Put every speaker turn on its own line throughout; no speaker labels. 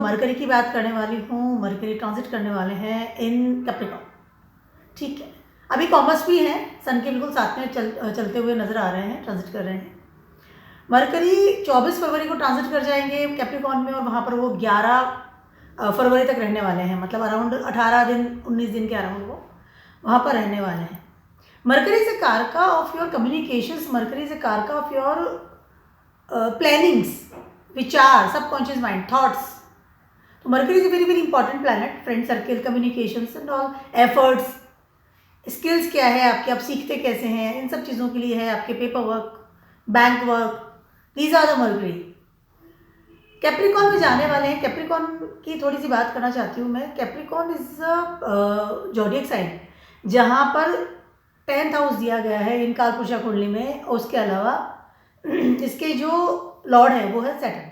Mercury की बात करने वाली हूँ। मरकरी ट्रांजिट करने वाले हैं इन कैप्रिकॉर्न। ठीक है, अभी कॉमर्स भी है, सन के बिल्कुल साथ में चलते हुए नजर आ रहे हैं, ट्रांजिट कर रहे हैं। मरकरी 24 फरवरी को ट्रांजिट कर जाएंगे कैप्रिकॉर्न में और वहाँ पर वो 11 फरवरी तक रहने वाले हैं। मतलब अराउंड 18 दिन 19 दिन के अराउंड वो वहाँ पर रहने वाले हैं। मरकरी इज ए कारका of your communications. Mercury is a कारका ऑफ योर प्लानिंग्स, विचार, सबकॉन्शियस माइंड, थॉट्स। तो mercury is a very very important planet. Friend circle, communications and all, efforts, skills क्या है आपके, आप सीखते कैसे हैं, इन सब चीज़ों के लिए है। आपके paper work, bank work, these are the Mercury. Capricorn में जाने वाले हैं। कैप्रिकॉर्न की थोड़ी सी बात करना चाहती हूँ मैं। कैप्रिकॉर्न इज ज़ोडिएक साइन जहाँ पर 10th हाउस दिया गया है इन कालपुरुषा कुंडली में। और उसके अलावा इसके जो लॉर्ड है वो है सैटर्न।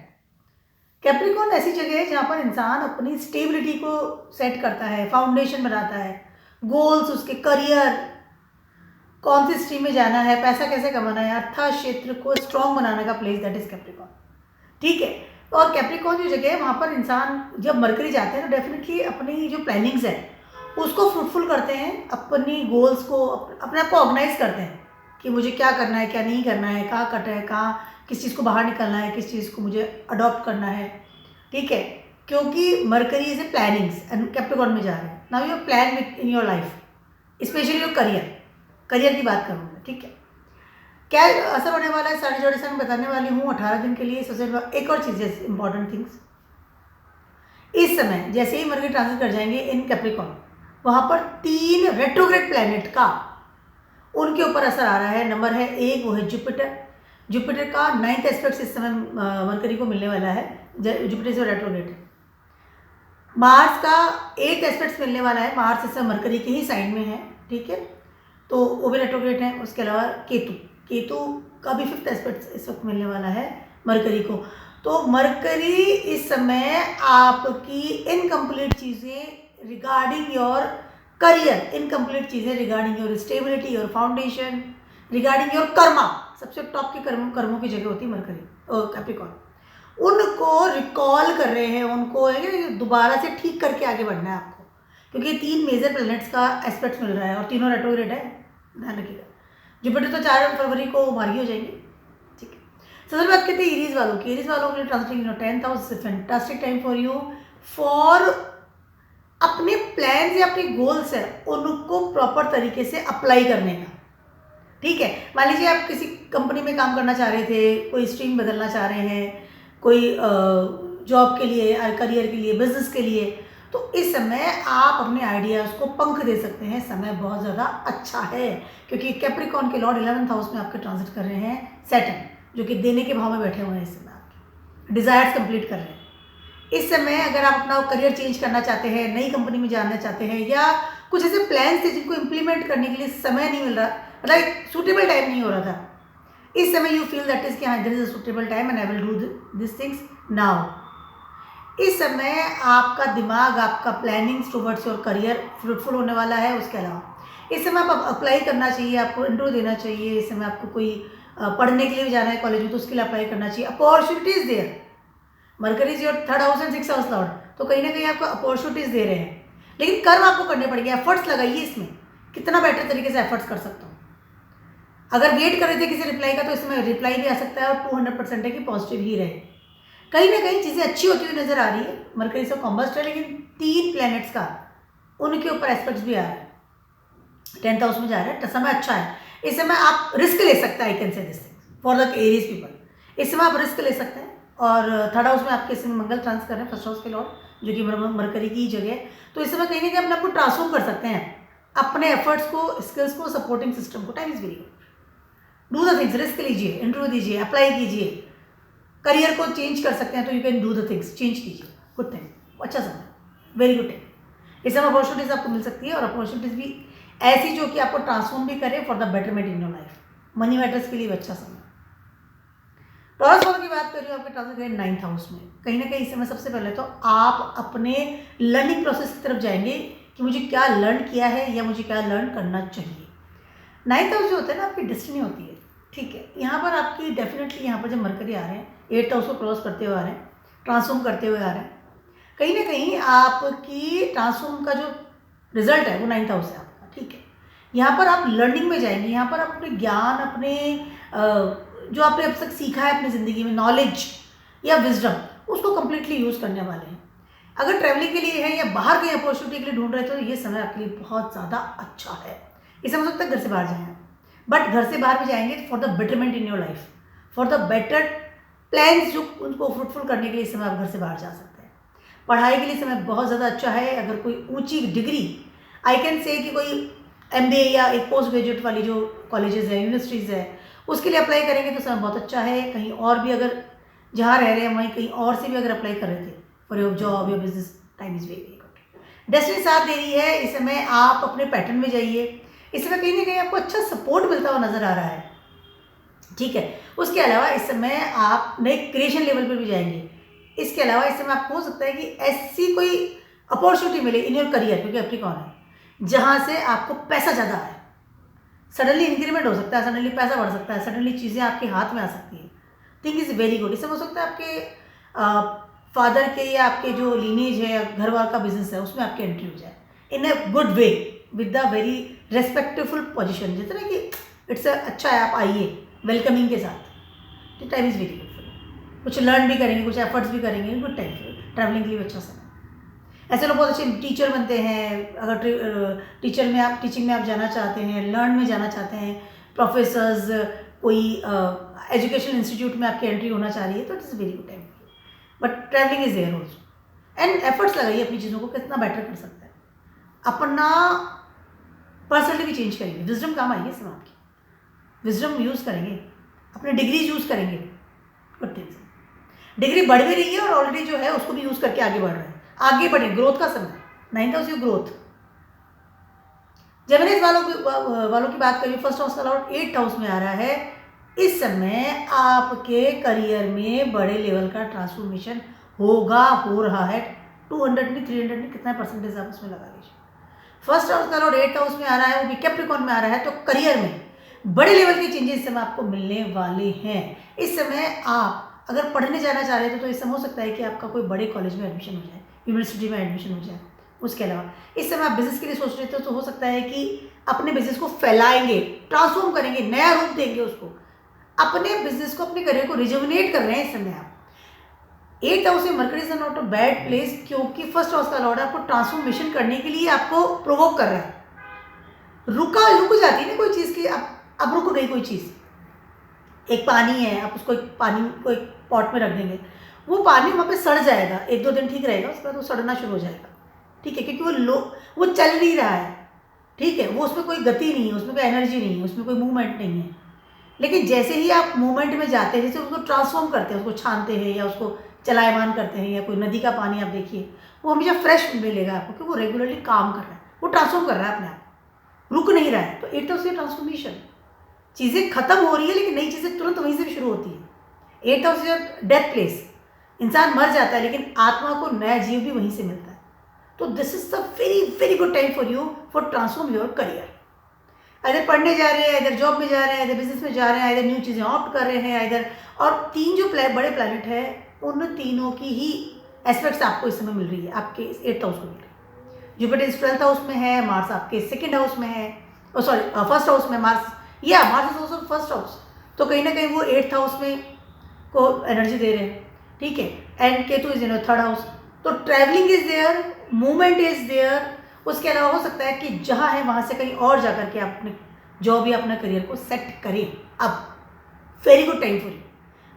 कैप्रिकॉर्न ऐसी जगह है जहाँ पर इंसान अपनी स्टेबिलिटी को सेट करता है, फाउंडेशन बनाता है, गोल्स, उसके करियर, कौन सी स्ट्रीम में जाना है, पैसा कैसे कमाना है, अर्थ क्षेत्र को स्ट्रॉन्ग बनाने का प्लेस, दैट इज कैप्रिकॉर्न। ठीक है, और कैप्रिकॉर्न जो जगह है वहाँ पर इंसान जब मरकरी जाते हैं तो डेफिनेटली अपनी जो प्लानिंग्स है उसको फ्रूटफुल करते हैं, अपनी गोल्स को, अपने आप को ऑर्गेनाइज करते हैं कि मुझे क्या करना है, क्या नहीं करना है, कहाँ कट है, कहाँ किस चीज़ को बाहर निकलना है, किस चीज़ को मुझे अडॉप्ट करना है। ठीक है, क्योंकि mercury is a plannings and Capricorn में जा रहे हैं। Now you plan with in your life, specially your career की बात करूँ मैं। ठीक है, क्या असर होने वाला है साढ़े जोड़े से मैं बताने वाली हूँ 18 दिन के लिए। सबसे एक और चीज़ है इंपॉर्टेंट थिंग्स, इस समय जैसे ही मरकरी ट्रांजिट कर जाएंगे इन कैप्रिकॉर्न, वहाँ पर 3 रेट्रोग्रेड प्लैनेट का उनके ऊपर असर आ रहा है। नंबर है 1, वो है जुपिटर। जुपिटर का 9th एस्पेक्ट इस समय मरकरी को मिलने वाला है। जुपिटर से रेट्रोग्रेड है। मार्स का 8th एस्पेक्ट मिलने वाला है। मार्स इस समय मरकरी के ही साइन में है। ठीक है, तो वो भी रेट्रोग्रेड है। उसके अलावा केतु का भी 5th एस्पेक्ट इस वक्त मिलने वाला है मरकरी को। तो मरकरी इस समय आपकी इनकम्प्लीट चीज़ें रिगार्डिंग योर करियर, इनकम्प्लीट चीज़ें regarding your stability, your foundation, regarding your Karma, सबसे टॉप के कर्मों की जगह होती है मरकरी और कैप्रिकॉर्न, उनको रिकॉल कर रहे हैं। उनको दोबारा से ठीक करके आगे बढ़ना है आपको, क्योंकि 3 मेजर प्लैनेट्स का एस्पेक्ट मिल रहा है और तीनों रेट्रोग्रेड है, ध्यान रखिएगा। जुपिटर तो 4 फरवरी को मार्गी हो जाएंगे। ठीक है, सबसे बात करते हैं एरीज वालों की। एरीज वालों के लिए transiting 10th house fantastic time for you, for अपने प्लान्स या अपने गोल्स है उनको प्रॉपर तरीके से अप्लाई करने का। ठीक है, मान लीजिए आप किसी कंपनी में काम करना चाह रहे थे, कोई स्ट्रीम बदलना चाह रहे हैं, कोई जॉब के लिए, करियर के लिए, बिजनेस के लिए, तो इस समय आप अपने आइडियाज़ को पंख दे सकते हैं। समय बहुत ज़्यादा अच्छा है, क्योंकि कैप्रिकॉर्न के लॉर्ड 11th हाउस में आपके ट्रांजिट कर रहे हैं सैटर्न, जो कि देने के भाव में बैठे हुए हैं। इस समय आपके डिज़ायर्स कंप्लीट कर रहे हैं। इस समय अगर आप अपना करियर चेंज करना चाहते हैं, नई कंपनी में जाना चाहते हैं, या कुछ ऐसे प्लान्स थे जिनको इम्प्लीमेंट करने के लिए समय नहीं मिल रहा, मतलब सूटेबल टाइम नहीं हो रहा था, इस समय यू फील दैट इज कि हाँ, there is a suitable time and I will do this things now. इस समय आपका दिमाग, आपका plannings towards your career fruitful होने वाला है। उसके अलावा इस समय आप अप्लाई करना चाहिए, आपको इंटरव्यू देना चाहिए। इस समय आपको कोई पढ़ने के लिए भी जाना है कॉलेज में, तो उसके लिए अप्लाई करना चाहिए। Opportunities there, Mercury is your 3rd house and 6th house lord, तो कहीं ना कहीं आपको अपॉर्चुनिटीज़ दे रहे हैं, लेकिन कर्म आपको करने पड़ेंगे। एफर्ट्स लगाइए इसमें, कितना बेटर तरीके से एफर्ट्स कर सकता हूँ। अगर वेट कर रहे थे किसी रिप्लाई का, तो इसमें रिप्लाई भी आ सकता है और 200% है कि पॉजिटिव ही रहे। कहीं ना कहीं चीज़ें अच्छी होती हुई नजर आ रही है। मरकरी से कॉम्बस्ट है, लेकिन 3 प्लैनेट्स का उनके ऊपर एस्पेक्ट्स भी आ रहा है, 10th हाउस में जा रहा है, तो समय अच्छा है। इस समय आप रिस्क ले सकते हैं। I can say this for the Aries people, इस समय आप रिस्क ले सकते हैं। और 3rd हाउस में आपके इस समय मंगल ट्रांस कर रहे हैं, 1st हाउस के लॉर्ड, जो कि मरकरी की जगह है। तो इस समय कहीं ना कहीं अपने आप को ट्रांसफॉर्म कर सकते हैं, अपने एफर्ट्स को, स्किल्स को, सपोर्टिंग सिस्टम को। Time is very good, do the things, risk लीजिए, इंटरव्यू दीजिए, अप्लाई कीजिए, करियर को चेंज कर सकते हैं, तो you can do the things, change कीजिए। गुड थिंग, अच्छा समय, वेरी गुड थिंग। इस समय अपॉर्चुनिटीज़ आपको मिल सकती है, और अपॉर्चुनिटीज़ भी ऐसी जो कि आपको ट्रांसफॉर्म भी करे for the betterment in your life. Money matters के लिए अच्छा समय। टॉरस वालों की बात कर रही हूँ, आपके ट्रांजिट 9th हाउस में। कहीं ना कहीं इस समय सबसे पहले तो आप अपने लर्निंग प्रोसेस की तरफ जाएंगे कि मुझे क्या लर्न किया है या मुझे क्या लर्न करना चाहिए। 9th हाउस जो होता है ना, आपकी डेस्टिनी होती है। ठीक है, यहाँ पर आपकी डेफिनेटली, यहाँ पर जब मरकरी आ रहे हैं 8th हाउस को क्रॉस करते हुए आ रहे हैं, ट्रांसफॉर्म करते हुए आ रहे हैं, कहीं ना कहीं आपकी ट्रांसफॉर्म का जो रिजल्ट है वो 9th हाउस है आपका, ठीक है। यहाँ पर आप लर्निंग में जाएंगे, यहाँ पर आप अपने ज्ञान, अपने जो आपने अब तक सीखा है अपनी ज़िंदगी में, नॉलेज या विजडम, उसको कम्प्लीटली यूज़ करने वाले हैं। अगर ट्रैवलिंग के लिए है या बाहर कहीं अपॉर्चुनिटी के लिए ढूंढ रहे हैं तो ये समय आपके लिए बहुत ज़्यादा अच्छा है। इसे हो सकता है घर से बाहर जाएँ, बट घर से बाहर भी जाएंगे for the betterment in your life, for the better plans जो उनको फ्रूटफुल करने के लिए इस समय आप घर से बाहर जा सकते हैं। पढ़ाई के लिए समय बहुत ज़्यादा अच्छा है। अगर कोई ऊंची डिग्री, आई कैन से कि कोई MBA या एक पोस्ट ग्रेजुएट वाली जो कॉलेजेस है, यूनिवर्सिटीज़ है, उसके लिए अप्लाई करेंगे तो समय बहुत अच्छा है। कहीं और भी अगर जहाँ रह रहे हैं वहीं कहीं और से भी अगर अप्लाई कर रहे थे for your job, your business, time is very good. Destiny साथ दे रही है। इस समय आप अपने पैटर्न में जाइए। इस समय कहीं ना कहीं आपको अच्छा सपोर्ट मिलता हुआ नज़र आ रहा है, ठीक है। उसके अलावा इस समय आप नए क्रिएशन लेवल पर भी जाएंगे। इसके अलावा इस समय आपको हो सकता है कि ऐसी कोई अपॉर्चुनिटी मिले इन योर करियर, क्योंकि कैप्रिकॉर्न है, जहाँ से आपको पैसा ज़्यादा आए। सडनली इंक्रीमेंट हो सकता है, सडनली पैसा बढ़ सकता है, सडनली चीज़ें आपके हाथ में आ सकती है। Thing is very good. इसमें हो सकता है आपके फादर के या आपके जो लीनेज है या घर वार का बिजनेस है उसमें आपकी एंट्री हो जाए in a good way with the very respectful position, जैसे ना कि इट्स अच्छा है, आप आइए वेलकमिंग के साथ। तो time is very good for you. कुछ लर्न भी करेंगे, कुछ एफर्ट्स भी करेंगे, गुड टाइम फॉर ट्रैवलिंग के लिए अच्छा समय। ऐसे लोग बहुत अच्छे टीचर बनते हैं। अगर टीचर में आप टीचिंग में आप जाना चाहते हैं, लर्न में जाना चाहते हैं, प्रोफेसर्स, कोई एजुकेशन इंस्टीट्यूट में आपकी एंट्री होना चाह रही है तो it is very good time. But travelling is there also and efforts लगाइए अपनी चीज़ों को कितना बेटर कर सकता है। अपना पर्सनली भी चेंज करेंगे, विजडम काम आएगी इसमें आपकी, विजडम यूज़ करेंगे, अपने डिग्रीज यूज़ करेंगे, गुड थिंग्स। डिग्री बढ़ भी रही है और ऑलरेडी जो है उसको भी यूज़ करके आगे बढ़ रहे हैं। आगे बढ़े, ग्रोथ का समय, 9th हाउस ग्रोथ। जेमिनीज वालों की बात करिए, फर्स्ट हाउस का लॉर्ड 8th हाउस में आ रहा है। इस समय आपके करियर में बड़े लेवल का ट्रांसफॉर्मेशन होगा, हो रहा है। 200 नहीं 300 नहीं, कितना परसेंटेज आप उसमें लगा लीजिए। फर्स्ट हाउस का लॉर्ड 8th हाउस में आ रहा है, वो भी कैप्रिकॉर्न में आ रहा है, तो करियर में बड़े लेवल के चेंजेस इस समय आपको मिलने वाले हैं। इस समय आप अगर पढ़ने जाना चाह रहे थे तो इस समय हो सकता है कि आपका कोई बड़े कॉलेज में एडमिशन हो जाए, यूनिवर्सिटी में एडमिशन हो जाए। उसके अलावा इस समय आप बिजनेस के लिए सोच रहे थे तो हो सकता है कि अपने बिजनेस को फैलाएंगे, ट्रांसफॉर्म करेंगे, नया रूप देंगे उसको, अपने बिजनेस को, अपने करियर को रिजुविनेट कर रहे हैं इस समय आप। 8th हाउस में mercury is not a bad place, क्योंकि फर्स्ट हाउस का लॉर्ड आपको ट्रांसफॉर्मेशन करने के लिए आपको प्रोवोक कर रहा है। रुक जाती है ना कोई चीज़ की, अब रुक गई कोई चीज़। एक पानी है, आप उसको पानी को एक पॉट में रख देंगे, वो पानी वहाँ पे सड़ जाएगा, 1-2 दिन ठीक रहेगा, उसके बाद वो सड़ना शुरू हो जाएगा, ठीक है, क्योंकि वो चल नहीं रहा है, ठीक है, वो उसमें कोई गति नहीं है, उसमें कोई एनर्जी नहीं है, उसमें कोई मूवमेंट नहीं है। लेकिन जैसे ही आप मूवमेंट में जाते हैं, जैसे उसको ट्रांसफॉर्म करते हैं, उसको छानते हैं या उसको चलायमान करते हैं, या कोई नदी का पानी आप देखिए, वो हमेशा फ्रेश मिलेगा आपको, क्योंकि वो रेगुलरली काम कर रहा है, वो ट्रांसफॉर्म कर रहा है अपने आप, रुक नहीं रहा है। तो 8th हाउस से ट्रांसफॉर्मेशन, चीज़ें खत्म हो रही है लेकिन नई चीज़ें तुरंत वहीं से भी शुरू होती है। 8th house is death place, इंसान मर जाता है लेकिन आत्मा को नया जीव भी वहीं से मिलता है। तो this is the very very good time for you for transform your career. इधर पढ़ने जा रहे हैं, इधर जॉब में जा रहे हैं, इधर बिजनेस में जा रहे हैं, इधर न्यू चीज़ें ऑप्ट कर रहे हैं, इधर, और 3 जो बड़े प्लैनेट है उन तीनों की ही एस्पेक्ट्स आपको इस समय मिल रही है, आपके 8th हाउस को मिल रही है। जुपिटर इस 12th हाउस में है, मार्स आपके 2nd हाउस में है, सॉरी फर्स्ट हाउस में मार्स, या Mars is also first house, तो कहीं ना कहीं वो 8th हाउस में को एनर्जी दे रहे हैं, ठीक है। And Ketu is in 3rd house, तो travelling is there, movement is there. उसके अलावा हो सकता है कि जहाँ है वहाँ से कहीं और जा करके आप अपने जॉब या अपना करियर को सेट करें। अब very good time for you,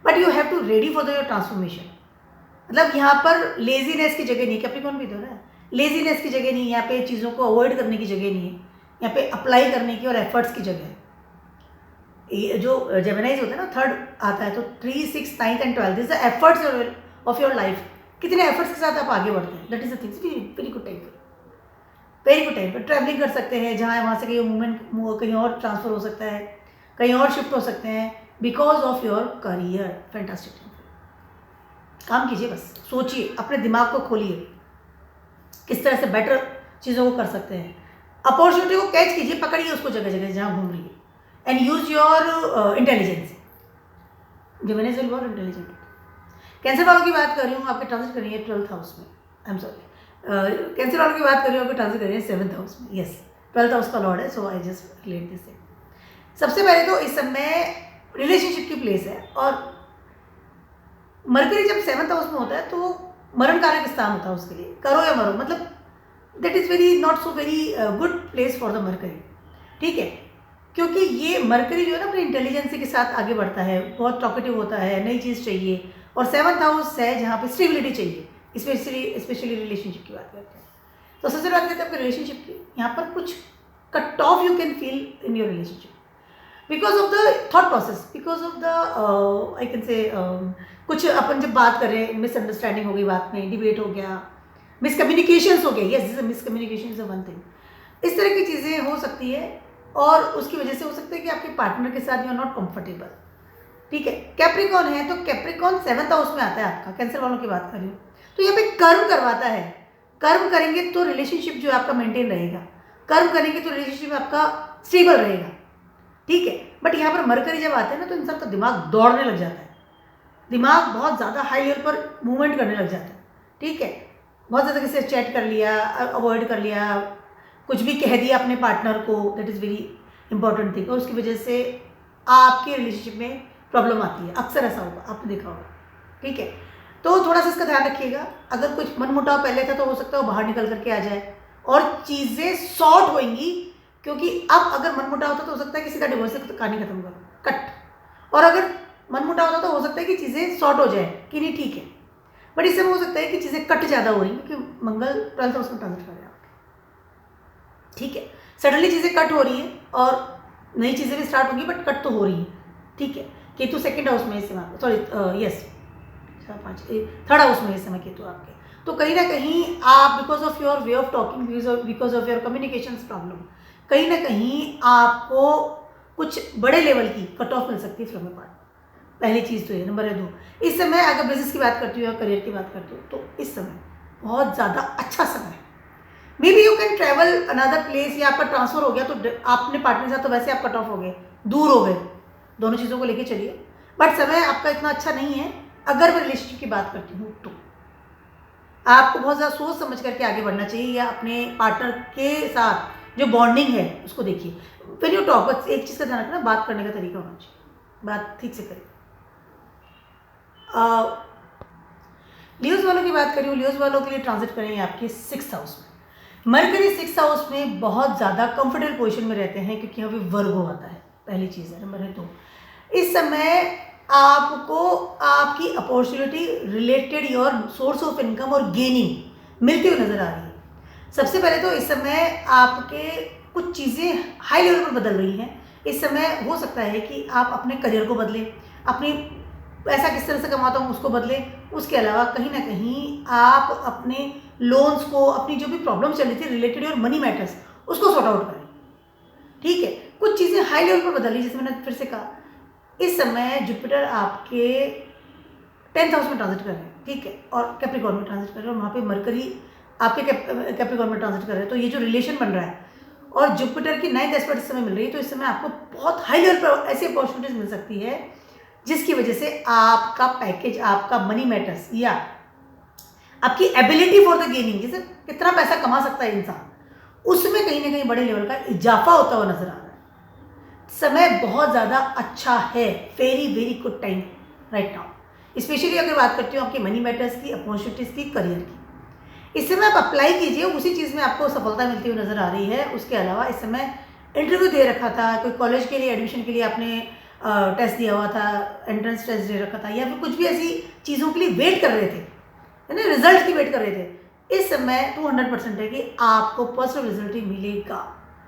but you have to ready for the your transformation. मतलब यहाँ पर लेजीनेस की जगह नहीं, कैप्रिकॉर्न भी तो ना, लेजीनेस की जगह नहीं, यहाँ पे चीज़ों को अवॉइड करने की जगह नहीं है, यहाँ पे अप्लाई करने की और एफर्ट्स की जगह है। ये जो जेमिनाइज होता है ना, 3rd आता है, तो 3, 6, 9 and 12 this the efforts of your life. कितने एफर्ट्स के साथ आप आगे बढ़ते हैं, that is the things. Very good time, very good time पर ट्रैवलिंग कर सकते हैं, जहाँ है वहाँ से कहीं मूवमेंट कहीं और ट्रांसफर हो सकता है, कहीं और शिफ्ट हो सकते हैं, because of your career. Fantastic time, काम कीजिए, बस सोचिए, अपने दिमाग को खोलिए, किस तरह से बेटर चीज़ों को कर सकते हैं। अपॉर्चुनिटी को कैच कीजिए, पकड़िए उसको जगह जगह जहाँ घूम रही है, and use your intelligence. Gemini will बहुत इंटेलिजेंट। कैंसर वालों की बात कर रही हूँ, आपके ट्रांजिट कर रही है 12th हाउस में, आई एम सॉरी, कैंसर वालों की बात कर रही हूँ, आपको ट्रांजिट कर रही है 7th हाउस में, यस 12th हाउस का लॉर्ड है, so I just relate this thing. सबसे पहले तो इस समय रिलेशनशिप की प्लेस है, और मरकरी जब 7th हाउस में होता है तो मरण कारक स्थान होता है उसके लिए, करो या मरो, मतलब that is very not so very good place for the mercury, ठीक है, क्योंकि ये मरकरी जो है ना अपनी इंटेलिजेंसी के साथ आगे बढ़ता है, बहुत टॉकेटिव होता है, नई चीज़ चाहिए, और 7th हाउस है जहाँ पे स्टेबिलिटी चाहिए, स्पेशली रिलेशनशिप की बात करते हैं। तो सबसे बात करते हैं आपके रिलेशनशिप की, यहाँ पर कुछ cut off you can feel in your relationship because of the thought process, because of the I can say कुछ अपन जब बात कर रहे हैं, मिसअंडरस्टैंडिंग हो गई बात में, डिबेट हो गया, मिसकम्युनिकेशंस हो गए, yes this miscommunication is a one thing, इस तरह की चीज़ें हो सकती है, और उसकी वजह से हो सकता है कि आपके पार्टनर के साथ यू आर नॉट कंफर्टेबल, ठीक है। कैप्रिकॉन है तो कैप्रिकॉन 7th हाउस में आता है आपका, कैंसर वालों की बात कर रही हूँ, तो यहाँ पे कर्म करवाता है, कर्म करेंगे तो रिलेशनशिप जो है आपका मेंटेन रहेगा, कर्म करेंगे तो रिलेशनशिप आपका स्टेबल रहेगा, ठीक है। बट यहाँ पर मरकरी जब आते हैं ना तो इंसान का दिमाग दौड़ने लग जाता है, दिमाग बहुत ज़्यादा हाई लेवल पर मूवमेंट करने लग जाता है, ठीक है, बहुत ज़्यादा किसी से चैट कर लिया, अवॉइड कर लिया, कुछ भी कह दिया अपने पार्टनर को, that is very important thing, और उसकी वजह से आपके रिलेशनशिप में प्रॉब्लम आती है, अक्सर ऐसा होगा, आपने देखा होगा, ठीक है। तो थोड़ा सा इसका ध्यान रखिएगा, अगर कुछ मनमुटाव पहले था तो हो सकता है वो बाहर निकल करके आ जाए और चीज़ें सॉर्ट होंगी, क्योंकि अब अगर मनमुटाव होता तो हो सकता है किसी का डिवोर्स से कहानी खत्म करो, कट, और अगर मनमुटाव होता तो हो सकता है कि चीज़ें सॉर्ट हो जाए कि नहीं ठीक है, बट इससे हो सकता है कि चीज़ें कट ज़्यादा हो रही हैं क्योंकि मंगल 12th हाउस में ट्रांजिट कर रहे हैं आपके, ठीक है, सडनली चीज़ें कट हो रही हैं और नई चीज़ें भी स्टार्ट होंगी, बट कट तो हो रही हैं, ठीक है। केतु 2nd हाउस में इस समय, सॉरी यस 3rd हाउस में इस समय केतु आपके, तो कहीं ना कहीं आप because of your way of talking, because of your communication problem, कहीं ना कहीं आपको कुछ बड़े लेवल की कट ऑफ मिल सकती है फ्रॉम ए पार्टनर, पहली चीज़ तो ये। नंबर 2, इस समय अगर बिजनेस की बात करती हूँ या करियर की बात करती हूँ तो इस समय बहुत ज़्यादा अच्छा समय है, may be you can travel another place, या आपका ट्रांसफर हो गया तो आपने पार्टनर के साथ तो वैसे आप कट ऑफ हो गए, दूर हो गए, दोनों चीज़ों को लेके चलिए, बट समय आपका इतना अच्छा नहीं है। अगर मैं रिलेशनशिप की बात करती हूँ तो आपको बहुत ज़्यादा सोच समझ करके आगे बढ़ना चाहिए, या अपने पार्टनर के साथ जो बॉन्डिंग है उसको देखिए। व्हेन यू टॉक, बस एक चीज़ का ध्यान रखना, बात करने का तरीका होना चाहिए, बात ठीक से करिए। लियोज वालों की बात करिए, लियोज वालों के लिए ट्रांजिट करेंगे आपके 6th हाउस में, मरकरी 6th हाउस में बहुत ज़्यादा कंफर्टेबल पोजीशन में रहते हैं क्योंकि यहाँ पे वर्गो आता है, पहली चीज़ है। नंबर 2, इस समय आपको आपकी opportunity related your source of income और गेनिंग मिलती हुई नज़र आ रही है। सबसे पहले तो इस समय आपके कुछ चीज़ें हाई लेवल पर बदल रही हैं, इस समय हो सकता है कि आप अपने करियर को बदलें, अपनी पैसा किस तरह से कमाता हूँ उसको बदलें, उसके अलावा कहीं ना कहीं आप अपने लोन्स को, अपनी जो भी प्रॉब्लम चल रही थी रिलेटेड योर मनी मैटर्स, उसको सॉर्ट आउट करें, ठीक है। कुछ चीज़ें हाई लेवल पर बदल रही, जैसे मैंने फिर से कहा, इस समय जुपिटर आपके 10th हाउस में ट्रांजिट कर रहे हैं, ठीक है, और कैप्रिकॉर्न में ट्रांजिट कर रहे हैं, और वहाँ पे मरकरी आपके कैप्रिकॉर्न में ट्रांजिट कर रहे हैं, तो ये जो रिलेशन बन रहा है और जुपिटर की 9th एस्पेक्ट इस समय मिल रही है, तो इस समय आपको बहुत हाई लेवल पर ऐसी अपॉर्चुनिटीज मिल सकती है जिसकी वजह से आपका पैकेज, आपका मनी मैटर्स, या आपकी एबिलिटी फॉर द गेनिंग, जैसे कितना पैसा कमा सकता है इंसान, उसमें कहीं ना कहीं बड़े लेवल का इजाफा होता हुआ नजर आ रहा है। समय बहुत ज़्यादा अच्छा है, very very good time right now. Specially अगर बात करती हूँ आपके मनी मैटर्स की, अपॉर्चुनिटीज़ की, करियर की, इस समय आप अप्लाई कीजिए, उसी चीज़ में आपको सफलता मिलती हुई नज़र आ रही है। उसके अलावा इस समय इंटरव्यू दे रखा था, कोई कॉलेज के लिए एडमिशन के लिए आपने टेस्ट दिया हुआ था, एंट्रेंस टेस्ट दे रखा था, या फिर कुछ भी ऐसी चीज़ों के लिए वेट कर रहे थे, है ना, रिजल्ट की वेट कर रहे थे, इस समय 200% है कि आपको पॉजिटिव रिजल्ट ही मिलेगा।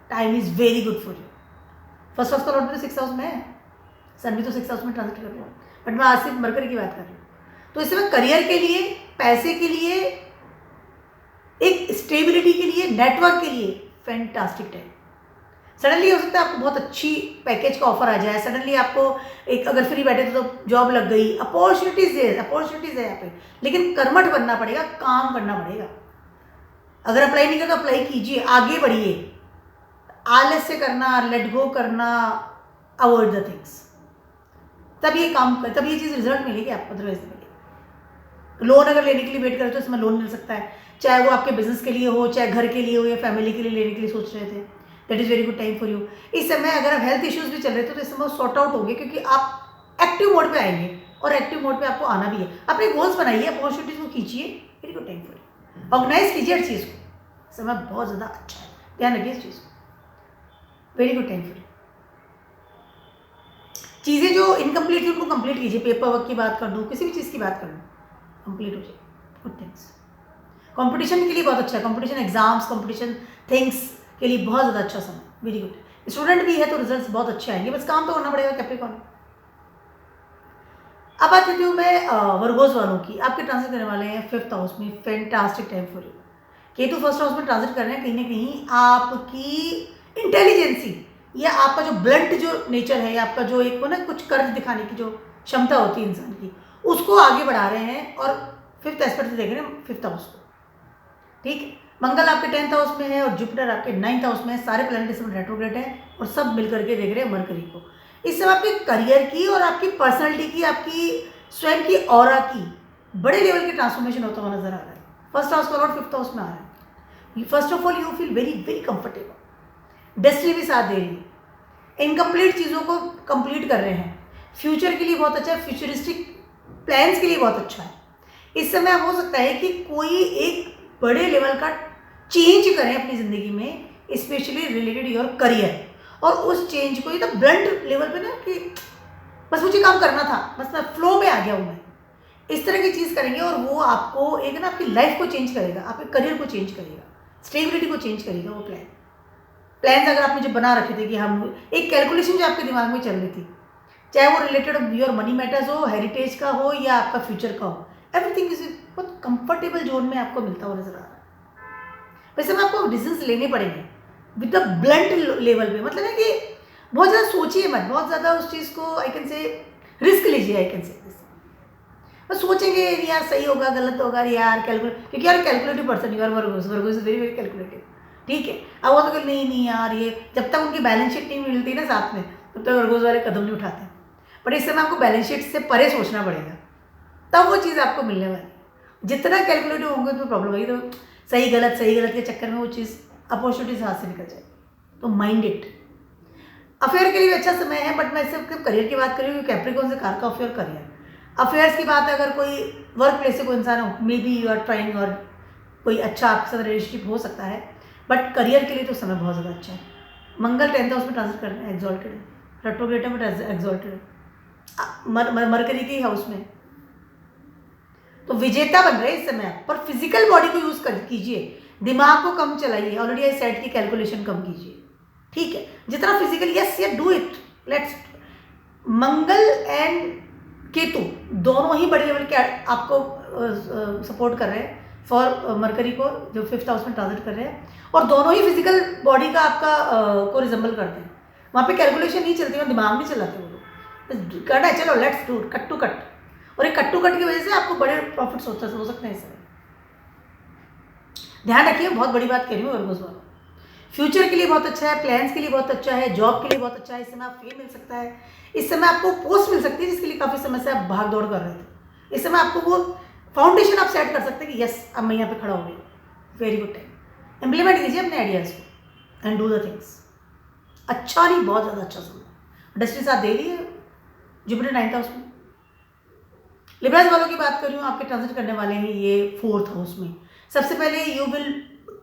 Time is very good for you. First house का लॉर्ड भी 6th हाउस में है, सन भी तो 6th हाउस में ट्रांजिट कर रहा हूँ, बट मैं आज सिर्फ मरकरी की बात कर रही हूँ। तो इस समय करियर के लिए, पैसे के लिए, एक स्टेबिलिटी के लिए, नेटवर्क के लिए फैंटास्टिक टाइम। सडनली हो सकता है आपको बहुत अच्छी पैकेज का ऑफर आ जाए, सडनली आपको एक, अगर फ्री बैठे तो जॉब लग गई, अपॉर्चुनिटीज़ है यहाँ पे, लेकिन कर्मठ बनना पड़ेगा, काम करना पड़ेगा। अगर अप्लाई नहीं कर तो अप्लाई कीजिए, आगे बढ़िए, आलस्य करना, लेट गो करना, अवॉइड द थिंग्स, तब ये काम तब ये चीज़ रिजल्ट मिलेगी आपको, अदरवाइज नहीं मिलेगी। लोन अगर लेने के लिए वेट करें तो इसमें लोन मिल सकता है, चाहे वो आपके बिजनेस के लिए हो, चाहे घर के लिए हो या फैमिली के लिए लेने के लिए सोच रहे थे, that is very good time for you. इस समय अगर आप हेल्थ इश्यूज भी चल रहे थे तो इस समय सॉर्ट आउट होंगे, क्योंकि आप एक्टिव मोड पे आएंगे और एक्टिव मोड पे आपको आना भी है। अपने गोल्स बनाइए, अपॉर्चुनिटीज को खींचिए, very good time for you. Organise कीजिए हर चीज़ को, समय बहुत ज़्यादा अच्छा है, ध्यान रखिए इस चीज़ को, very good time for you. चीज़ें जो इनकम्प्लीट थी उनको कंप्लीट कीजिए, पेपर वर्क की बात कर दूँ, किसी भी चीज़ की बात कर दूँ, कंप्लीट हो जाए, गुड थिंग्स। कंपटीशन के लिए बहुत अच्छा है, कंपटीशन एग्जाम्स, कंपटीशन थिंग्स के लिए बहुत ज़्यादा अच्छा समय, वेरी गुड। स्टूडेंट भी है तो रिजल्ट्स बहुत अच्छे आएंगे, बस काम तो करना पड़ेगा कैप्रिकॉर्न। अब बात करती हूँ मैं वर्गोज वालों की। आपके ट्रांजिट करने वाले हैं 5th हाउस में, fantastic time for you. Ketu 1st house में ट्रांजिट कर रहे हैं, कहीं ना कहीं आपकी इंटेलिजेंसी या आपका जो ब्लंट जो नेचर है, या आपका जो एक हो ना कुछ कर्ज दिखाने की जो क्षमता होती है इंसान की, उसको आगे बढ़ा रहे हैं और 5th एस्पेक्ट से देख रहे हैं 5th हाउस को, ठीक है। मंगल आपके 10th हाउस में है और जुपिटर आपके 9th हाउस में है, सारे प्लैनेट इसमें रेट्रोग्रेड है और सब मिलकर के देख रहे हैं मरकरी को। इस समय आपके करियर की और आपकी पर्सनैलिटी की, आपकी स्वयं की ऑरा की बड़े लेवल की ट्रांसफॉर्मेशन होता हुआ नजर आ रहा है। 1st हाउस का लॉर्ड 5th हाउस में आ रहा है। First of all you feel very very comfortable, destiny भी साथ दे रही है, इनकम्प्लीट चीज़ों को कंप्लीट कर रहे हैं, फ्यूचर के लिए बहुत अच्छा है, फ्यूचरिस्टिक प्लान्स के लिए बहुत अच्छा है। इस समय हो सकता है कि कोई एक बड़े लेवल का चेंज करें अपनी ज़िंदगी में, स्पेशली रिलेटेड योर करियर, और उस चेंज को ये तो ब्लंट लेवल पे ना कि बस मुझे काम करना था, बस मैं फ्लो में आ गया हूँ, मैं इस तरह की चीज़ करेंगे और वो आपको एक ना आपकी लाइफ को चेंज करेगा, आपके करियर को चेंज करेगा, स्टेबिलिटी को चेंज करेगा। वो प्लान्स अगर आपने जो बना रखे थे कि हम एक कैलकुलेशन जो आपके दिमाग में चल रही थी, चाहे वो रिलेटेड योर मनी मैटर्स हो, हेरिटेज का हो या आपका फ्यूचर का हो, एवरीथिंग इज बहुत कंफर्टेबल जोन में आपको मिलता हुआ नजर आ रहा है। वैसे में आपको डिसीजंस लेने पड़ेंगे विद द ब्लंट लेवल पे, मतलब है कि बहुत ज़्यादा सोचिए मत, बहुत ज़्यादा उस चीज़ को आई कैन से रिस्क लीजिए, आई कैन से बस सोचेंगे यार सही होगा गलत होगा यार, कैलकुलेट, क्योंकि यार कैलकुलेटिव पर्सन यार Virgo's is very very calculative, ठीक है। अब वो तो नहीं यार, ये जब तक उनकी बैलेंस शीट नहीं मिलती ना साथ में, तब तक वर्गोस वाले कदम नहीं उठाते हैं। बट इस समय आपको बैलेंस शीट से परे सोचना पड़ेगा, तब वो चीज़ आपको मिलने वाली है। जितना कैलकुलेटिव होंगे तो प्रॉब्लम होगी, तो सही गलत के चक्कर में वो चीज़ अपॉर्चुनिटीज हाथ से निकल जाएगी। तो माइंड इट। अफेयर के लिए भी अच्छा समय है, बट मैं सिर्फ करियर की बात कर रही हूँ, कैप्रिकॉर्न से कार का अफेयर करियर। अफेयर्स की बात अगर कोई वर्क प्लेस से कोई इंसान हो, maybe you are trying और कोई अच्छा आपके साथ रिलेशनशिप हो सकता है, बट करियर के लिए तो समय बहुत ज़्यादा अच्छा है। मंगल 10th हाउस में ट्रांजिट कर रहे हैं, एक्सॉल्टेड है, रेट्रोग्रेड में एक्सॉल्टेड है, मरकरी के हाउस में, तो विजेता बन रहे हैं इस समय आप। पर फिजिकल बॉडी को यूज़ कर कीजिए, दिमाग को कम चलाइए, ऑलरेडी आई सेट की कैलकुलेशन कम कीजिए, ठीक है। जितना फिजिकल, यस ये do it, let's. Mangal and Ketu दोनों ही बड़े लेवल के आपको सपोर्ट कर रहे हैं फॉर मरकरी को, जो 5th हाउस में ट्रांजिट कर रहे हैं, और दोनों ही फिजिकल बॉडी का आपका को रिजेंबल करते हैं। वहाँ पे कैलकुलेशन नहीं चलती, वहाँ दिमाग नहीं चलाते वो लोग, करना है चलो let's do cut to cut, और एक कट टू कट की वजह से आपको बड़े प्रॉफिट्स हो सकते हैं इस समय। ध्यान रखिए, बहुत बड़ी बात कह रही हूँ वर्गोस वालों, फ्यूचर के लिए बहुत अच्छा है, प्लान्स के लिए बहुत अच्छा है, जॉब के लिए बहुत अच्छा है। इस समय आप फेम मिल सकता है, इस समय आपको पोस्ट मिल सकती है जिसके लिए काफ़ी समय से आप भाग दौड़ कर रहे थे। इस समय आपको वो फाउंडेशन आप सेट कर सकते हैं कि यस अब मैं यहाँ पे खड़ा हो गया, वेरी गुड टाइम। इम्प्लीमेंट कीजिए अपने आइडियाज़ को एंड डू द थिंग्स। अच्छा नहीं, बहुत ज़्यादा अच्छा समय, डेस्टिनी साथ दे रही है, जुपिटर 9th हाउस में। लिब्रास वालों की बात कर रही हूँ, आपके ट्रांजिट करने वाले हैं ये 4th हाउस में। सबसे पहले you will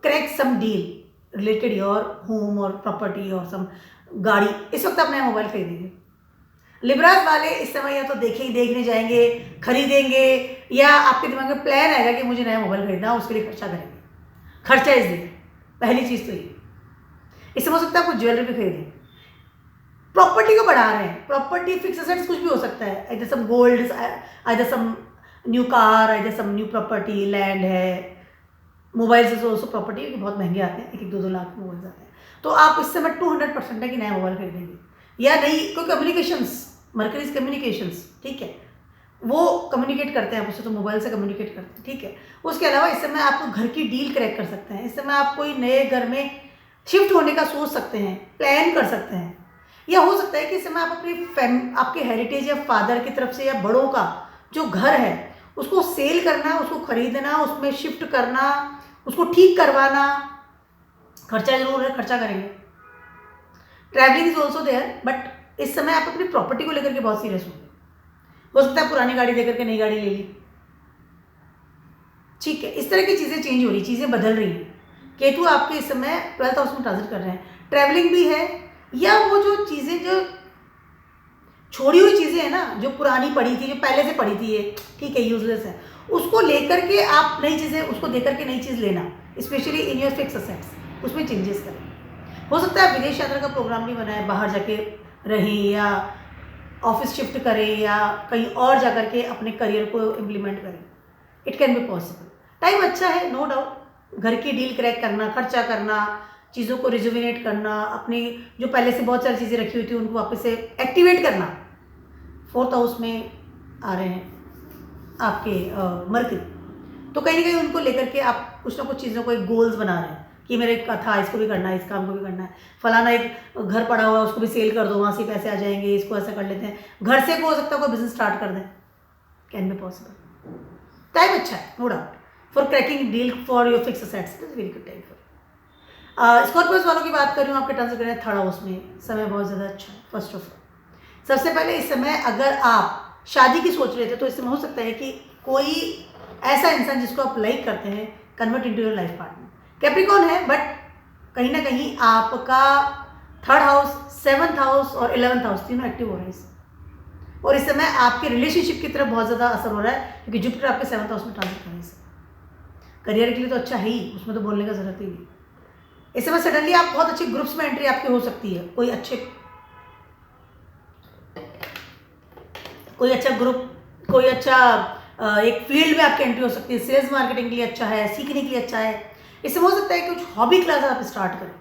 crack some deal related your home और प्रॉपर्टी और सम गाड़ी। इस वक्त आप नया मोबाइल खरीदेंगे। लिब्रास वाले इस समय या तो देखने जाएंगे, खरीदेंगे, या आपके दिमाग में प्लान आएगा कि मुझे नया मोबाइल खरीदना, उसके लिए खर्चा करेंगे। खर्चा इस दिन पहली चीज़ तो ये। इससे हो सकता है आपको ज्वेलरी भी खरीदें, प्रॉपर्टी को बढ़ा रहे हैं, प्रॉपर्टी फिक्स एसेट्स कुछ भी हो सकता है, either some gold, either some new car, either some new property, land है, मोबाइल से ऑल्सो प्रॉपर्टी, क्योंकि बहुत महंगे आते हैं, 1-2 लाख में मोबाइल आते हैं। तो आप इस समय 200% है कि नया मोबाइल खरीदेंगे, या नहीं कोई कम्युनिकेशंस, मरकरी कम्युनिकेशंस, ठीक है, वो कम्युनिकेट करते हैं आपसे, तो मोबाइल से कम्युनिकेट करते हैं, ठीक है। उसके अलावा इस समय आपको घर की डील क्रैक कर सकते हैं, इस समय आप कोई नए घर में शिफ्ट होने का सोच सकते हैं, प्लान कर सकते हैं, या हो सकता है कि इस समय आप अपनी आपके हेरिटेज या फादर की तरफ से या बड़ों का जो घर है उसको सेल करना, उसको खरीदना, उसमें शिफ्ट करना, उसको ठीक करवाना, खर्चा जरूर है, खर्चा करेंगे। Travelling is also there, but इस समय आप अपनी प्रॉपर्टी को लेकर के बहुत सीरियस होंगे। हो सकता है पुरानी गाड़ी देकर के नई गाड़ी ले ली, ठीक है। इस तरह की चीज़ें चेंज हो रही, चीज़ें बदल रही हैं। केतु आपके इस समय 12th हाउस में ट्रांजिट कर रहे हैं। ट्रैवलिंग भी है, या वो जो चीज़ें जो छोड़ी हुई चीज़ें हैं ना, जो पुरानी पड़ी थी, जो पहले से पड़ी थी, ये ठीक है, यूजलेस है, उसको लेकर के आप नई चीज़ें, उसको देकर के नई चीज़ लेना, specially in your fix assets, उसमें चेंजेस करें। हो सकता है विदेश यात्रा का प्रोग्राम भी बनाए, बाहर जाके रहें, या ऑफिस शिफ्ट करें, या कहीं और जाकर के अपने करियर को इम्प्लीमेंट करें। It can be possible. Time अच्छा है, नो डाउट। घर की डील क्रैक करना, खर्चा करना, चीज़ों को रिजुविनेट करना, अपनी जो पहले से बहुत सारी चीज़ें रखी हुई थी उनको वापस से एक्टिवेट करना। 4th हाउस में आ रहे हैं आपके मरकरी, तो कहीं ना कहीं उनको लेकर के आप कुछ ना कुछ चीज़ों को एक गोल्स बना रहे हैं कि मेरे था, इसको भी करना है, इस काम को भी करना है, फलाना एक घर पड़ा हुआ है उसको भी सेल कर दो, वहाँ से पैसे आ जाएंगे, इसको ऐसा कर लेते हैं। घर से हो सकता है कोई बिजनेस स्टार्ट कर दें, कैन बी पॉसिबल। टाइम अच्छा है, no doubt, for cracking deal for your fix assets, it is very good time for. Scorpios वालों की बात कर रही हूँ, आपके ट्रांजिट कर रहे हैं 3rd हाउस में, समय बहुत ज़्यादा अच्छा है। फर्स्ट ऑफ ऑल, सबसे पहले इस समय अगर आप शादी की सोच रहे थे तो इस समय हो सकता है कि कोई ऐसा इंसान जिसको आप लाइक करते हैं convert into your life partner. Capricorn है, बट कहीं ना कहीं आपका 3rd हाउस, 7th हाउस और 11th हाउस तीनों एक्टिव हो रहे हैं और इस समय आपके रिलेशनशिप की तरफ बहुत ज़्यादा असर हो रहा है, क्योंकि जुपिटर आपके 7th हाउस में ट्रांजिट कर रहे हैं। करियर के लिए तो अच्छा है ही, उसमें तो बोलने का जरूरत ही नहीं। इस समय सडनली आप बहुत अच्छे ग्रुप्स में एंट्री आपकी हो सकती है, कोई अच्छा ग्रुप, कोई अच्छा एक फील्ड में आपकी एंट्री हो सकती है। सेल्स मार्केटिंग के लिए अच्छा है, सीखने के लिए अच्छा है। इससे हो सकता है कि कुछ हॉबी क्लास आप स्टार्ट करें,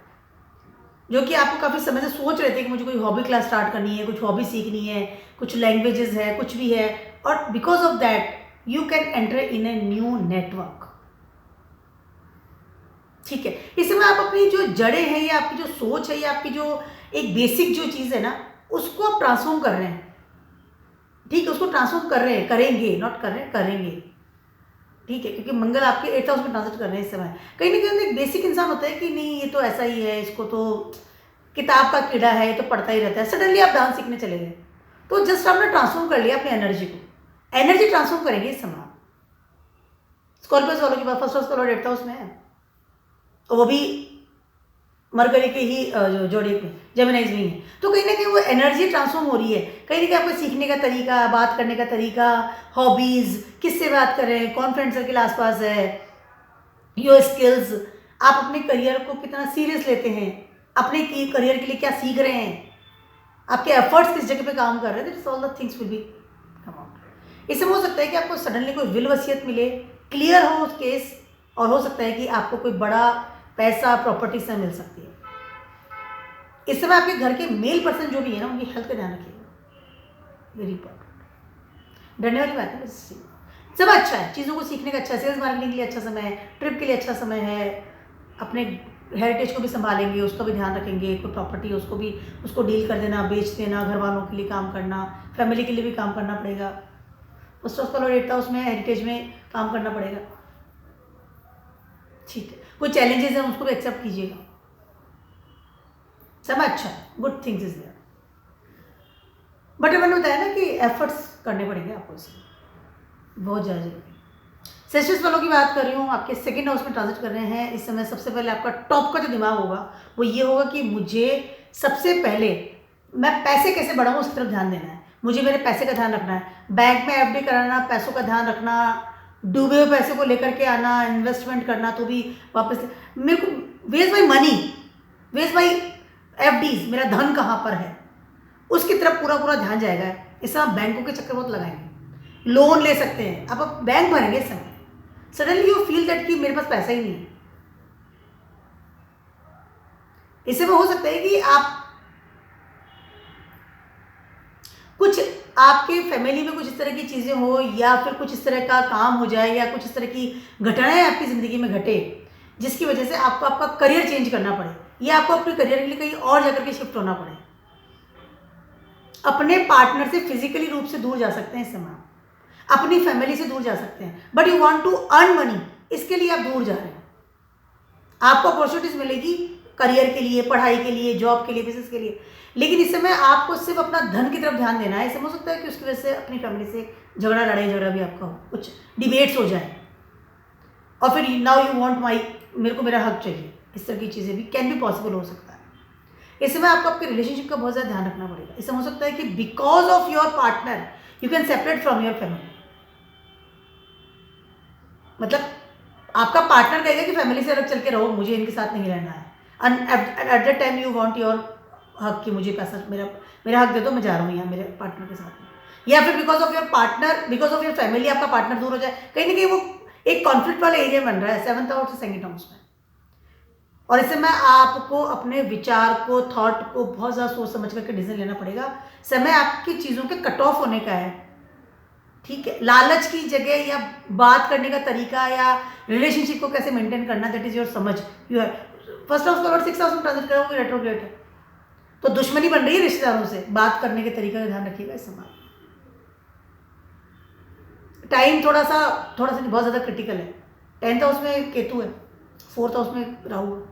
जो कि आपको काफ़ी समय से सोच रहे थे कि मुझे कोई हॉबी क्लास स्टार्ट करनी है, कुछ हॉबी सीखनी है, कुछ लैंग्वेजेस है, कुछ भी है, और because of that you can enter in a new network, ठीक है। इस समय आप अपनी जो जड़ें हैं, या आपकी जो सोच है, या आपकी जो एक बेसिक जो चीज़ है ना, उसको आप ट्रांसफॉर्म कर रहे हैं, ठीक है, उसको ट्रांसफॉर्म कर रहे हैं, करेंगे, नॉट कर रहे हैं, करेंगे, ठीक है, क्योंकि मंगल आपके 8th हाउस में ट्रांजिट कर रहे हैं इस समय। कहीं ना कहीं एक बेसिक इंसान होता है कि नहीं ये तो ऐसा ही है, इसको तो किताब का कीड़ा है, ये तो पढ़ता ही रहता है। सडनली आप डांस सीखने चले गए, तो जस्ट आपने ट्रांसफॉर्म कर लिया अपनी एनर्जी को, एनर्जी ट्रांसफॉर्म करेंगे इस समय। स्कॉर्पियोस वालों की बात, फर्स्ट हाउस का लॉर्ड 8th हाउस में है, और वो भी मरकरी के ही जो जोड़िक में, जेमिनाइज में है, तो कहीं ना कहीं वो एनर्जी ट्रांसफॉर्म हो रही है। कहीं ना कहीं आपको सीखने का तरीका, बात करने का तरीका, हॉबीज़, किससे बात कर रहे हैं, कौन फ्रेंड सर्किल आसपास है, योर स्किल्स, आप अपने करियर को कितना सीरियस लेते हैं, अपने करियर के लिए क्या सीख रहे हैं, आपके एफर्ट्स किस जगह पे काम कर रहे हैं, that's all the things will be come out. इससे हो सकता है कि आपको सडनली कोई विल वसीयत मिले, क्लियर हो उस केस, और हो सकता है कि आपको कोई बड़ा पैसा प्रॉपर्टी से मिल सकती है। इस समय आपके घर के मेल पर्सन जो भी है ना, उनकी हेल्थ का ध्यान रखिएगा, वेरी इंपॉर्टेंट। डरने वाली बात है, सब अच्छा है, चीज़ों को सीखने का अच्छा है, सेल्स मार्केटिंग के लिए अच्छा समय है, ट्रिप के लिए अच्छा समय है, अपने हेरिटेज को भी संभालेंगे, उसका भी ध्यान रखेंगे, कोई प्रॉपर्टी है उसको भी, उसको डील कर देना, बेच देना, घर वालों के लिए काम करना, फैमिली के लिए भी काम करना पड़ेगा। फर्स्ट हाउस का लॉर्ड 8th हाउस में, हेरिटेज में काम करना पड़ेगा, ठीक है। कोई चैलेंजेस हैं उसको भी एक्सेप्ट कीजिएगा, समय अच्छा है, good things is there, but मैंने बताया ना कि एफर्ट्स करने पड़ेंगे आपको, इसमें बहुत ज़्यादा जरूरी। सेशंस वालों की बात कर रही हूँ, आपके 2nd हाउस में ट्रांजिट कर रहे हैं इस समय। सबसे पहले आपका टॉप का जो दिमाग होगा वो ये होगा कि मुझे सबसे पहले मैं पैसे कैसे बढ़ाऊँ उसकी तरफ ध्यान देना है, मुझे मेरे पैसे का ध्यान रखना है, बैंक में एफडी कराना, पैसों का ध्यान रखना, डूबे हुए पैसे को लेकर के आना, इन्वेस्टमेंट करना, तो भी वापस मेरे को where's my money, where's my FDs, मेरा धन कहाँ पर है, उसकी तरफ पूरा पूरा ध्यान जाएगा। इस समय आप बैंकों के चक्कर बहुत लगाएंगे, लोन ले सकते हैं, आप बैंक भरेंगे इस समय। सडनली यू फील दैट कि मेरे पास पैसा ही नहीं है। इससे वो हो सकता है कि आप कुछ आपके फैमिली में कुछ इस तरह की चीज़ें हो, या फिर कुछ इस तरह का काम हो जाए, या कुछ इस तरह की घटनाएं आपकी ज़िंदगी में घटे जिसकी वजह से आपको आपका करियर चेंज करना पड़े, या आपको अपने करियर के लिए कहीं और जाकर के शिफ्ट होना पड़े। अपने पार्टनर से फिजिकली रूप से दूर जा सकते हैं इस समय। अपनी फैमिली से दूर जा सकते हैं, but you want to earn money, इसके लिए आप दूर जा रहे हैं। आपको अपॉर्चुनिटीज मिलेगी करियर के लिए, पढ़ाई के लिए, जॉब के लिए, बिजनेस के लिए, लेकिन इस समय आपको सिर्फ अपना धन की तरफ ध्यान देना है। ऐसा हो सकता है कि उसकी वजह से अपनी फैमिली से झगड़ा, लड़ाई झगड़ा भी आपका हो, कुछ डिबेट्स हो जाए, और फिर नाउ यू वांट माई, मेरे को मेरा हक चाहिए, इस तरह की चीज़ें भी कैन बी पॉसिबल हो सकता है। इस समय आपको आपके रिलेशनशिप का बहुत ज़्यादा ध्यान रखना पड़ेगा। इसमें हो सकता है कि because of your partner you can separate from your family. मतलब आपका पार्टनर कहेगा कि फैमिली से अलग चल के रहो, मुझे इनके साथ नहीं रहना है, and at that time you want your हक कि मुझे पैसा, मेरा हक दे दो, मैं जा रहा हूँ यहाँ मेरे पार्टनर के साथ में। या फिर because of your partner, because of your family आपका पार्टनर दूर हो जाए, कहीं ना कहीं वो एक कॉन्फ्लिक्ट वाला एरिया बन रहा है 7th हाउस से 2nd हाउस में। और इस समय आपको अपने विचार को, थॉट को बहुत ज़्यादा सोच समझ करके डिसीजन लेना पड़ेगा। समय आपकी चीज़ों के कट ऑफ होने का है, ठीक है। लालच की जगह या बात करने का तरीका या रिलेशनशिप को कैसे मेंटेन करना, दैट इज योर समझ। यू है फर्स्ट हाउस का लॉर्ड 6th हाउस में ट्रांजिट कर रहा है, वो रेट्रोग्रेड है, तो दुश्मनी बन रही है रिश्तेदारों से। बात करने के तरीके का ध्यान रखिएगा इस समय। टाइम थोड़ा सा बहुत ज़्यादा क्रिटिकल है। 10th हाउस में केतु है, 4th हाउस में राहु है।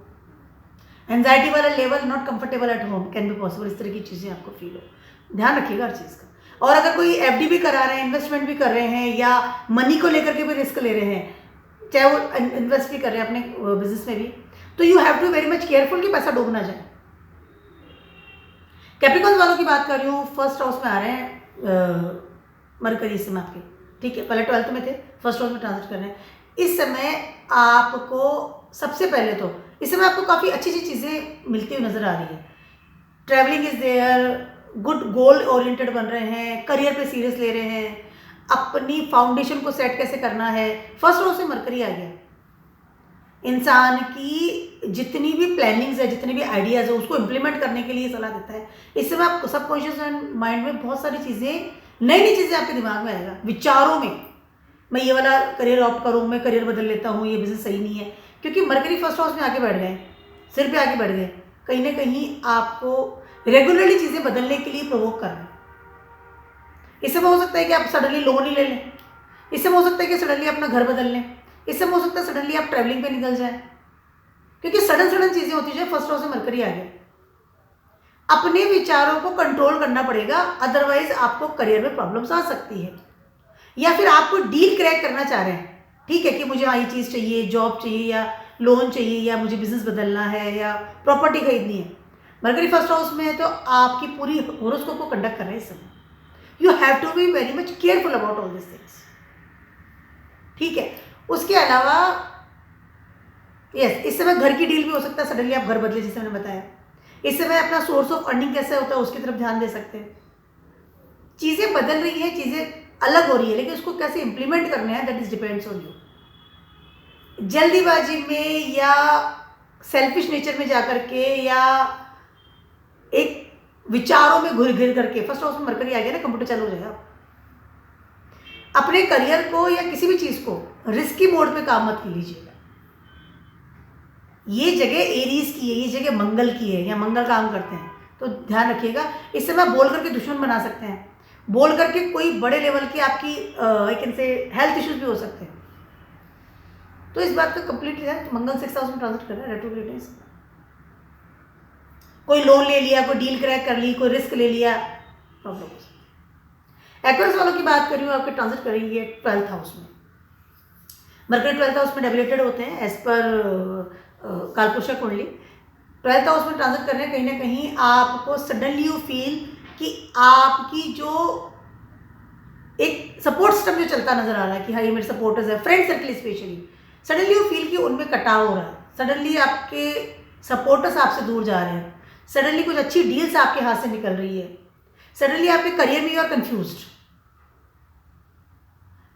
एंजाइटी वाला level, not comfortable at home can be possible, इस तरह की चीज़ें आपको फील हो, ध्यान रखिएगा हर चीज़ का। और अगर कोई एफडी भी करा रहे हैं, इन्वेस्टमेंट भी कर रहे हैं, या मनी को लेकर के भी रिस्क ले रहे हैं, चाहे वो इन्वेस्ट भी कर रहे हैं अपने बिजनेस में भी, तो you have to very much careful कि पैसा डूब ना जाए। कैप्रिकॉर्न वालों की बात कर रही हूँ, फर्स्ट हाउस में आ रहे हैं मरकरी इस समय आपके, ठीक है। पहले 12th में थे, फर्स्ट हाउस में ट्रांजिट कर रहे हैं। इस समय आपको सबसे पहले तो इस समय आपको काफ़ी अच्छी अच्छी चीज़ें मिलती हुई नज़र आ रही है। Travelling is there, good goal oriented बन रहे हैं, करियर पे सीरियस ले रहे हैं, अपनी फाउंडेशन को सेट कैसे करना है। फर्स्ट हाउस से मरकरी आ गया, इंसान की जितनी भी प्लानिंग्स है, जितने भी आइडियाज़ है, उसको इम्प्लीमेंट करने के लिए सलाह देता है। इस समय आप सबकॉन्शियस माइंड में बहुत सारी चीज़ें, नई नई चीज़ें आपके दिमाग में आएगा, विचारों में, मैं ये वाला करियर ऑप्ट करूँ, मैं करियर बदल लेता हूँ, ये बिजनेस सही नहीं है, क्योंकि मरकरी फर्स्ट हाउस में आके बैठ गए, सिर पे आके बैठ गए, कहीं ना कहीं आपको रेगुलरली चीज़ें बदलने के लिए प्रोवोक कर रहे हैं। इस समय हो सकता है कि आप सडनली लोन ही ले लें, इस समय हो सकता है कि सडनली अपना घर बदल लें, इस समय हो सकता है सडनली आप ट्रैवलिंग पे निकल जाए, क्योंकि सडन चीज़ें होती है। फर्स्ट हाउस से मरकरी आ गए, अपने विचारों को कंट्रोल करना पड़ेगा, अदरवाइज आपको करियर में प्रॉब्लम्स आ सकती है। या फिर आपको डील क्रैक करना चाह रहे हैं, ठीक है, कि मुझे ये चीज़ चाहिए, जॉब चाहिए, या लोन चाहिए, या मुझे बिजनेस बदलना है, या प्रॉपर्टी खरीदनी है। मरकरी फर्स्ट हाउस में है तो आपकी पूरी होरोस्कोप को कंडक्ट कर रहे हैं इस समय। You have to be very much careful about all this things, ठीक है। उसके अलावा यस, इस समय घर की डील भी हो सकता है, सडनली आप घर बदले, जैसे मैंने बताया। इस समय अपना सोर्स ऑफ अर्निंग कैसे होता है उसकी तरफ ध्यान दे सकते हैं। चीज़ें बदल रही है, चीज़ें अलग हो रही है, लेकिन उसको कैसे इंप्लीमेंट करना है, that is depends on you. जल्दीबाजी में या सेल्फिश नेचर में जाकर के, या एक विचारों में घुर घिर करके, फर्स्ट हाउस में मरकरी आ गया ना, कंप्यूटर चालू हो जाएगा। अपने करियर को या किसी भी चीज़ को रिस्की मोड पे काम मत लीजिएगा। ये जगह एरीज की है, ये जगह मंगल की है, या मंगल काम करते हैं, तो ध्यान रखिएगा। इस समय बोल करके दुश्मन बना सकते हैं, बोल करके कोई बड़े लेवल की आपकी I can say health issues भी हो सकते हैं। तो इस बात का कंप्लीटली है, मंगल 6th हाउस में ट्रांजिट कर रहा है, रेट्रोग्रेड। कोई लोन ले लिया, कोई डील क्रैक कर ली, कोई रिस्क ले लिया, प्रॉब्लम। एक्वेरियस वालों की बात कर रही हूँ, आपके ट्रांजिट करेंगे 12th हाउस में। मरकरी 12th हाउस में डेबिलेटेड होते हैं एज पर कालपुरुषा कुंडली। 12th हाउस में ट्रांजिट कर रहे हैं, कहीं ना कहीं आपको सडनली यू फील कि आपकी जो एक सपोर्ट सिस्टम जो चलता नजर आ रहा है कि हाँ ये मेरे सपोर्टर्स है, friend circle specially, suddenly you feel कि उनमें कटाव हो रहा है, सडनली आपके सपोर्टर्स आपसे दूर जा रहे हैं, सडनली कुछ अच्छी डील्स आपके हाथ से निकल रही है, सडनली आपके करियर में यू आर कंफ्यूज्ड।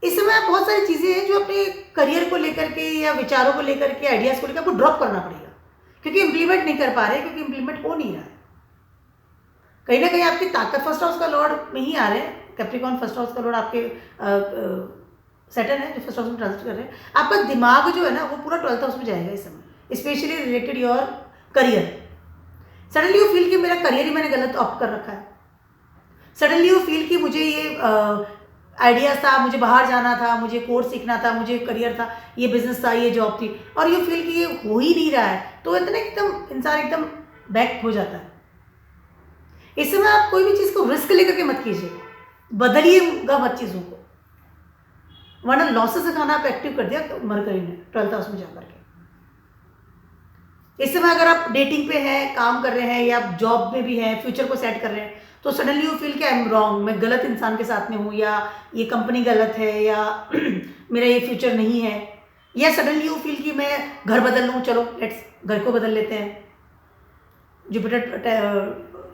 इस समय आप बहुत सारी चीज़ें हैं जो अपने करियर को लेकर के या विचारों को लेकर के, आइडियाज़ को लेकर आपको ड्रॉप करना पड़ेगा, क्योंकि इंप्लीमेंट नहीं कर पा रहे, क्योंकि इंप्लीमेंट हो नहीं रहा है। कहीं ना कहीं आपकी ताकत फर्स्ट हाउस का लॉर्ड में ही आ रहे हैं। कैप्रिकॉर्न फर्स्ट हाउस का लॉर्ड आपके सैटर्न है, जो फर्स्ट हाउस में ट्रांजिट कर रहे हैं। आपका दिमाग जो है ना, वो पूरा 12th हाउस में जाएगा इस समय, specially related your career. Suddenly you feel कि मेरा करियर ही मैंने गलत ऑप्ट कर रखा है, सडनली यू फील कि मुझे ये आइडियाज़ था, मुझे बाहर जाना था, मुझे कोर्स सीखना था, मुझे करियर था, ये बिजनेस था, ये जॉब थी, और यू फील कि ये हो ही नहीं रहा है, तो इतना एकदम इंसान एकदम बैक हो जाता है। इस समय आप कोई भी चीज़ को रिस्क लेकर के मत कीजिए, बदलिएगा मत चीज़ों को, वरना लॉसेस से खाना आप एक्टिव कर दिया मरकरी ने 12th हाउस में जाकर के। इस समय अगर आप डेटिंग पे हैं, काम कर रहे हैं, या आप जॉब में भी हैं, फ्यूचर को सेट कर रहे हैं, तो सडनली यू फील कि आई एम रॉन्ग, मैं गलत इंसान के साथ में हूँ, या ये कंपनी गलत है, या मेरा ये फ्यूचर नहीं है, या सडनली यू फील कि मैं घर बदल लूँ, चलो लेट्स घर को बदल लेते हैं। जुपिटर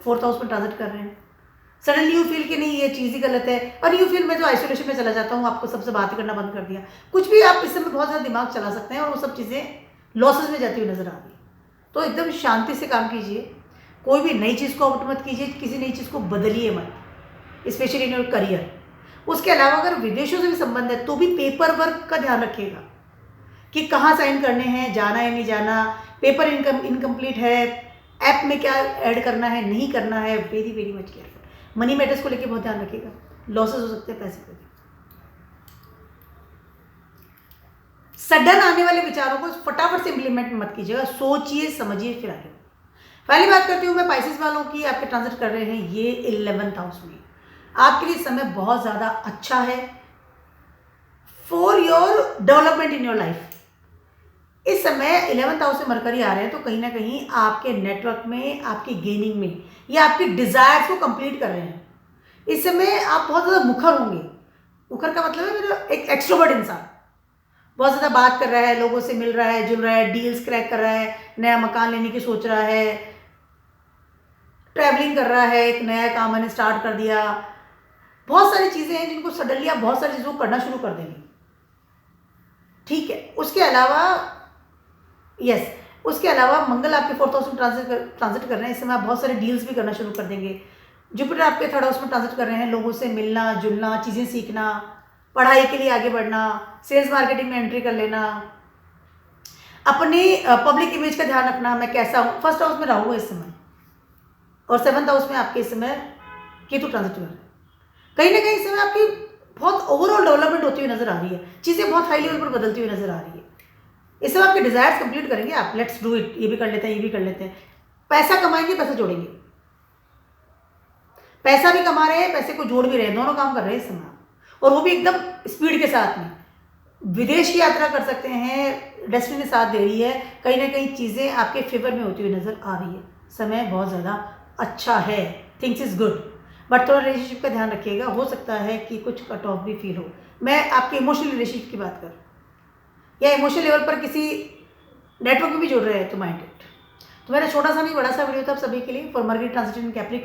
4th हाउस में ट्रांजिट कर रहे हैं, सडनली यू फील कि नहीं ये चीज़ ही गलत है, और यू फील मैं जो आइसोलेशन में चला जाता हूँ, आपको सबसे बात करना बंद कर दिया, कुछ भी आप इस समय बहुत ज़्यादा दिमाग चला सकते हैं, और वो सब चीज़ें लॉसेस में जाती हुई नजर आ रही है। तो एकदम शांति से काम कीजिए, कोई भी नई चीज़ को आउट मत कीजिए, किसी नई चीज़ को बदलिए मत, स्पेशली इन योर करियर। उसके अलावा अगर विदेशों से भी संबंध है तो भी पेपर वर्क का ध्यान रखिएगा कि कहाँ साइन करने हैं, जाना है नहीं जाना, पेपर इनकम्प्लीट है, ऐप में क्या ऐड करना है नहीं करना है, very very much careful. Money matters को लेके बहुत ध्यान रखिएगा, लॉसेस हो सकते हैं पैसे पे भी। सडन आने वाले विचारों को फटाफट से इंप्लीमेंट मत कीजिएगा, सोचिए समझिए फिर आगे। पहली बात करती हूँ मैं पाइसेस वालों की, आपके ट्रांजिट कर रहे हैं ये 11th हाउस में, आपके लिए समय बहुत ज़्यादा अच्छा है for your development in your life. इस समय 11th हाउस से मरकरी आ रहे हैं, तो कहीं ना कहीं आपके नेटवर्क में, आपकी गेनिंग में, या आपकी डिजायर्स को कंप्लीट कर रहे हैं। इस समय आप बहुत ज़्यादा मुखर होंगे। मुखर का मतलब है मेरा एक एक्सट्रोवर्ट इंसान, बहुत ज़्यादा बात कर रहा है, लोगों से मिल रहा है, जुल रहा है, डील्स क्रैक कर रहा है, नया मकान लेने की सोच रहा है, ट्रैवलिंग कर रहा है, एक नया काम मैंने स्टार्ट कर दिया। बहुत सारी चीज़ें हैं जिनको सडनली आप बहुत सारी चीज़ों को करना शुरू कर देंगे, ठीक है। उसके अलावा उसके अलावा मंगल आपके 4th हाउस में ट्रांजिट कर रहे हैं, इस समय आप बहुत सारे डील्स भी करना शुरू कर देंगे। जुपिटर आपके 3rd हाउस में ट्रांजिट कर रहे हैं, लोगों से मिलना जुलना, चीज़ें सीखना, पढ़ाई के लिए आगे बढ़ना, सेल्स मार्केटिंग में एंट्री कर लेना, अपने पब्लिक इमेज का ध्यान रखना, मैं कैसा हूँ। 1st हाउस में राहु है इस समय, और 7th हाउस में आपके इस समय केतु ट्रांजिट कर रहे हैं। कहीं ना कहीं इस समय आपकी बहुत ओवरऑल डेवलपमेंट होती हुई नजर आ रही है, चीज़ें बहुत हाई लेवल पर बदलती हुई नजर आ रही है। इस समय आपके डिजायर्स कंप्लीट करेंगे आप, लेट्स डू इट, ये भी कर लेते हैं, ये भी कर लेते हैं। पैसा कमाएंगे, पैसा जोड़ेंगे, पैसा भी कमा रहे हैं, पैसे को जोड़ भी रहे हैं, दोनों काम कर रहे हैं इस समय, और वो भी एकदम स्पीड के साथ में। विदेश की यात्रा कर सकते हैं, डेस्टिनी साथ दे रही है, कहीं ना कहीं चीज़ें आपके फेवर में होती हुई नजर आ रही है। समय बहुत ज़्यादा अच्छा है, थिंग्स इज गुड, बट थोड़ा रिलेशनशिप का ध्यान रखिएगा, हो सकता है कि कुछ कट ऑफ भी फील हो। मैं आपके इमोशनल रिलेशनशिप की बात कर, या इमोशनल लेवल पर किसी नेटवर्क में भी जुड़ रहे हैं तो माइंड इट। तो मेरा छोटा सा नहीं बड़ा सा वीडियो था आप सभी के लिए for mercury transit in Capricorn.